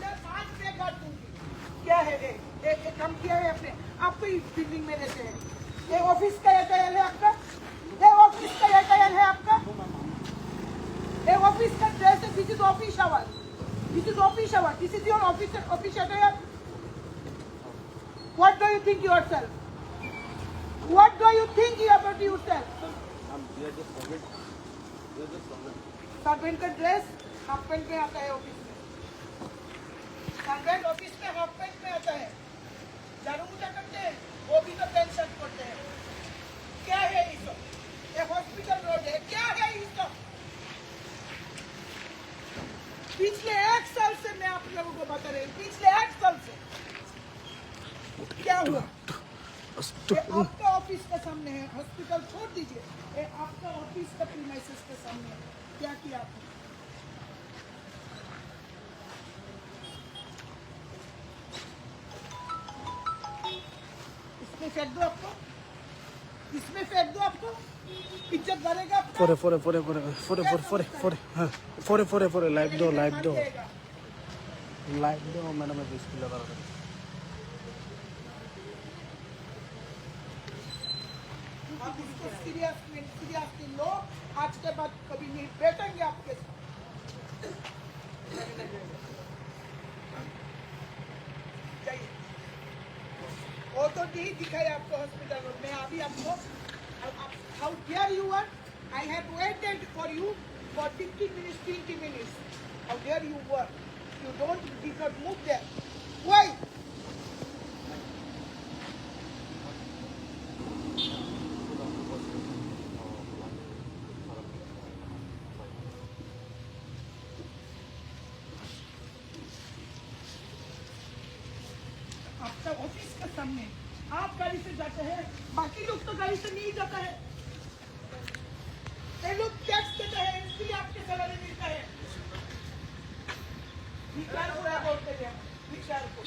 मैं 5 पे काट दूंगी। क्या है ये? एक काम किया है आपने? आप तो इस बिल्डिंग में रहते हैं। ये ऑफिस का एयरटेल है आपका? ये ऑफिस का एयरटेल है आपका? ये ऑफिस का ड्रेस है। This is office hour. This is office hour. This is your office attire. What do you think yourself? What do you think about yourself? Servant का ड्रेस हाफ पैंट में आता है office में। Servant office में half pant में आता है। झाड़ू पोछा करते हैं वो भी तो पैंट शर्ट पड़ते हैं। क्या है ये सब? ये हॉस्पिटल रोड है। क्या है ये सब? पिछले 1 साल से मैं आप लोगों को बता रही हूँ। पिछले 1 साल से क्या हुआ? ये आपका ऑफिस के सामने है। हॉस्पिटल छोड़ दीजिए, ये आपका ऑफिस का प्रीमाइसेस के सामने है। क्या किया आपने? इसमें फेंक दो आपको। इसमें फेंक दो आपको। इज्जत बढ़ेगा आपका। फोरे लाइव दो मैडम इसको लगा रहा आप इसको सीरियसली लो। आज के बाद कभी नहीं बैठेंगे आपके साथ। जाइए। वो तो नहीं दिखाई आपको हॉस्पिटल में। मैं अभी आपको how dare you are. I have waited for you for 15 minutes 20 minutes. How dare you were. You don't did not move there. Why? आपका ऑफिस के सामने आप गाड़ी से जाते हैं, बाकी लोग तो गाड़ी से नहीं जाता है। ये लोग टैक्स देते हैं, इसलिए आपके सैलरी मिलता है। भिखार को बोलते हैं, भिखार को।